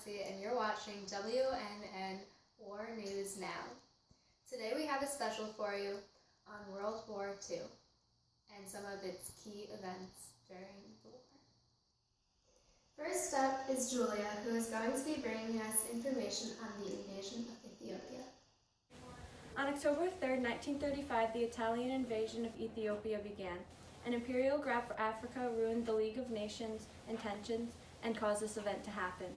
Munsey, and you're watching WNN War News Now. Today we have a special for you on World War II and some of its key events during the war. First up is Julia, who is going to be bringing us information on the invasion of Ethiopia. On October 3, 1935, the Italian invasion of Ethiopia began. An imperial grab for Africa ruined the League of Nations intentions and caused this event to happen.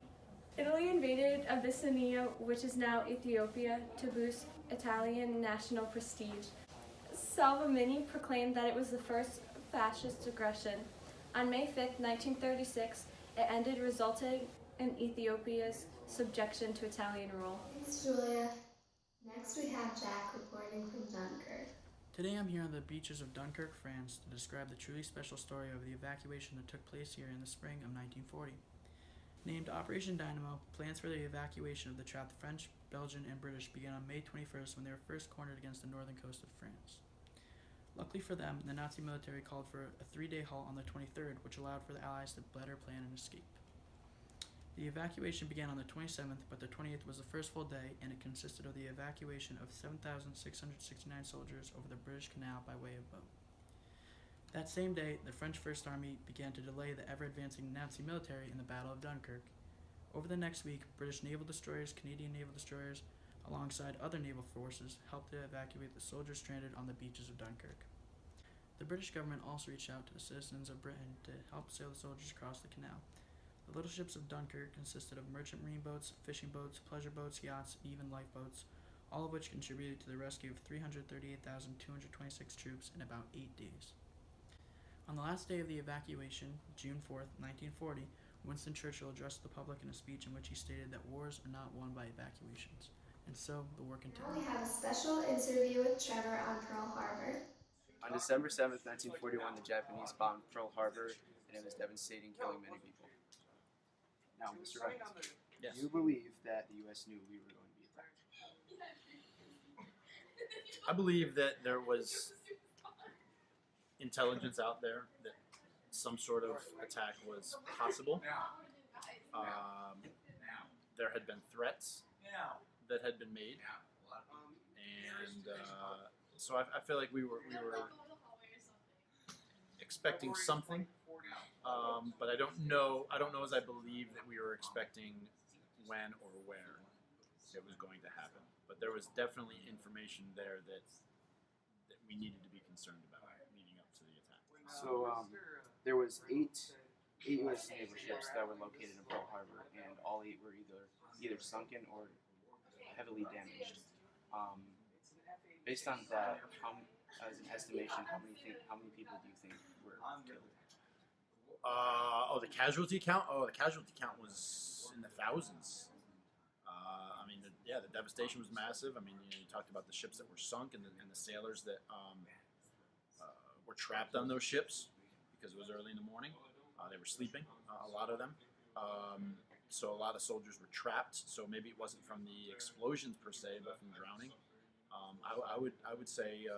Italy invaded Abyssinia, which is now Ethiopia, to boost Italian national prestige. Salvini proclaimed that it was the first fascist aggression. On May 5, 1936, it ended, resulting in Ethiopia's subjection to Italian rule. Thanks, Julia. Next we have Jack reporting from Dunkirk. Today I'm here on the beaches of Dunkirk, France, to describe the truly special story of the evacuation that took place here in the spring of 1940. Named Operation Dynamo, plans for the evacuation of the trapped French, Belgian, and British began on May 21st when they were first cornered against the northern coast of France. Luckily for them, the Nazi military called for a 3-day halt on the 23rd, which allowed for the Allies to better plan an escape. The evacuation began on the 27th, but the 28th was the first full day, and it consisted of the evacuation of 7,669 soldiers over the British Canal by way of boat. That same day, the French First Army began to delay the ever-advancing Nazi military in the Battle of Dunkirk. Over the next week, British naval destroyers, Canadian naval destroyers, alongside other naval forces, helped to evacuate the soldiers stranded on the beaches of Dunkirk. The British government also reached out to the citizens of Britain to help sail the soldiers across the canal. The little ships of Dunkirk consisted of merchant marine boats, fishing boats, pleasure boats, yachts, and even lifeboats, all of which contributed to the rescue of 338,226 troops in about 8 days. On the last day of the evacuation, June 4th, 1940, Winston Churchill addressed the public in a speech in which he stated that wars are not won by evacuations. And so, the war continued. Now we have a special interview with Trevor on Pearl Harbor. On December 7th, 1941, the Japanese bombed Pearl Harbor, and it was devastating, killing many people. Now, Mr. Wright, Yes. do you believe that the U.S. knew we were going to be attacked? I believe that there was intelligence out there that some sort of attack was possible. There had been threats that had been made, and so I feel like we were expecting something, but I don't know as I believe that we were expecting when or where it was going to happen. But there was definitely information there that we needed to be concerned about leading up to the attack. So, there was eight U.S. naval ships that were located in Pearl Harbor, and all 8 were either sunken or heavily damaged. Based on that, as an estimation, how many people do you think were killed? The casualty count? The casualty count was in the thousands. The devastation was massive. You talked about the ships that were sunk and the sailors that were trapped on those ships because it was early in the morning. They were sleeping, a lot of them. So a lot of soldiers were trapped. So maybe it wasn't from the explosions per se, but from drowning. I would say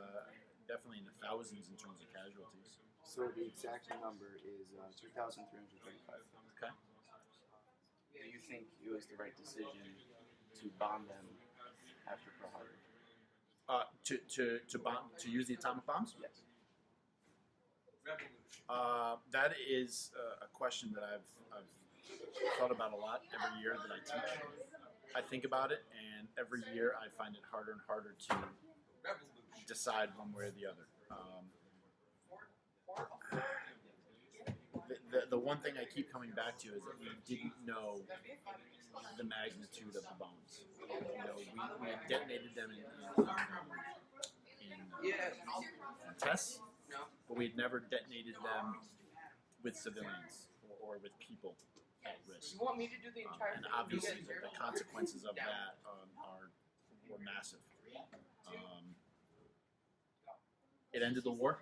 definitely in the thousands in terms of casualties. So the exact number is 2,335. Okay. Do you think it was the right decision to bomb them after Pearl Harbor? To use the atomic bombs? Yes. That is a question that I've thought about a lot every year that I teach. I think about it, and every year I find it harder and harder to decide one way or the other. The one thing I keep coming back to is that we didn't know the magnitude of the bombs. We had detonated them in tests, but we had never detonated them with civilians or with people at risk. You want me to do the entire and obviously, the consequences of that were massive. It ended the war,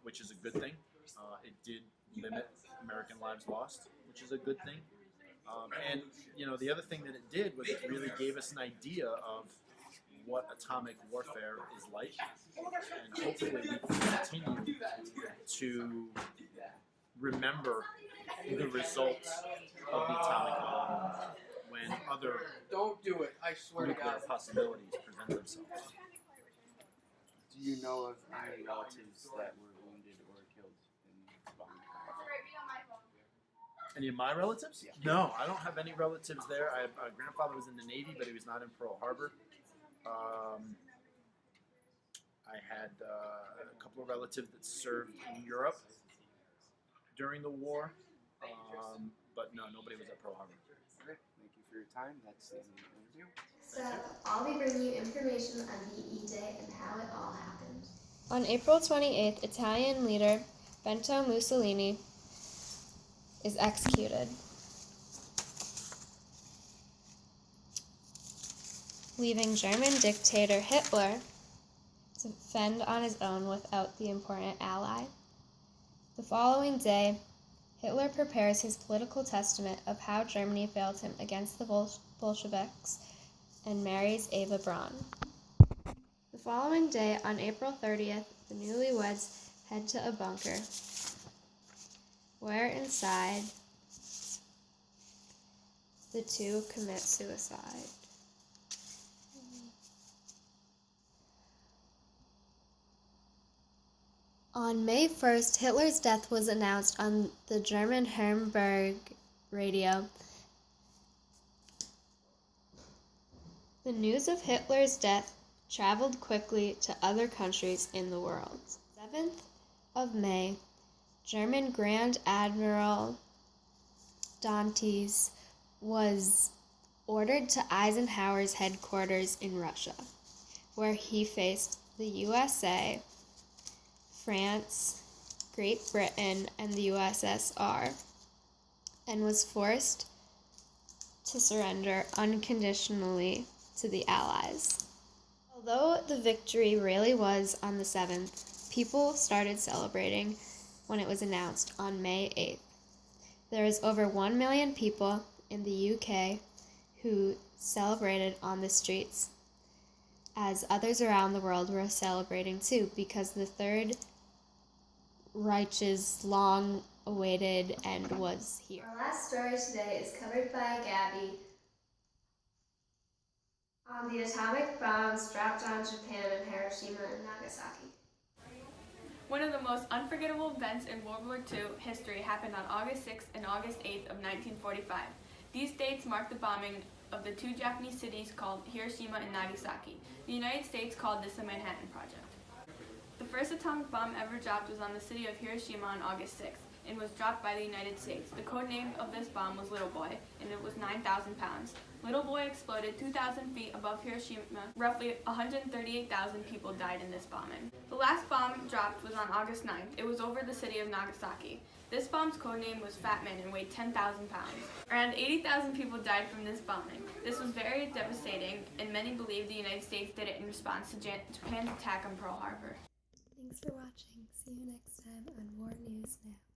which is a good thing. It did limit American lives lost, which is a good thing. And the other thing that it did was it really gave us an idea of what atomic warfare is like, and hopefully we can continue to remember the results of the atomic bomb when other Don't do it. I swear to nuclear God. possibilities present themselves. Do you know of any relatives that were wounded or killed in this bombing? Any of my relatives? Yeah. No, I don't have any relatives there. My grandfather was in the Navy, but he was not in Pearl Harbor. I had a couple of relatives that served in Europe during the war, but no, nobody was at Pearl Harbor. Okay, thank you for your time. That's the end of the interview. So, I'll be bringing you information on VE Day and how it all happened. On April 28th, Italian leader Benito Mussolini is executed, leaving German dictator Hitler to fend on his own without the important ally. The following day, Hitler prepares his political testament of how Germany failed him against the Bolsheviks and marries Eva Braun. The following day, on April 30th, the newlyweds head to a bunker, where inside the two commit suicide. On May 1st, Hitler's death was announced on the German Hamburg radio. The news of Hitler's death traveled quickly to other countries in the world. 7th of May, German Grand Admiral Dantes was ordered to Eisenhower's headquarters in Russia, where he faced the USA, France, Great Britain, and the USSR, and was forced to surrender unconditionally to the Allies. Although the victory really was on the 7th, people started celebrating when it was announced on May 8th. There was over 1 million people in the UK who celebrated on the streets, as others around the world were celebrating too, because the Third Reich's long-awaited end was here. Our last story today is covered by Gabby on the atomic bombs dropped on Japan in Hiroshima and Nagasaki. One of the most unforgettable events in World War II history happened on August 6th and August 8th of 1945. These dates marked the bombing of the two Japanese cities called Hiroshima and Nagasaki. The United States called this the Manhattan Project. The first atomic bomb ever dropped was on the city of Hiroshima on August 6th and was dropped by the United States. The code name of this bomb was Little Boy, and it was 9,000 pounds. Little Boy exploded 2,000 feet above Hiroshima. Roughly 138,000 people died in this bombing. The last bomb dropped was on August 9th. It was over the city of Nagasaki. This bomb's code name was Fat Man and weighed 10,000 pounds. Around 80,000 people died from this bombing. This was very devastating, and many believe the United States did it in response to Japan's attack on Pearl Harbor. Thanks for watching. See you next time on More News Now.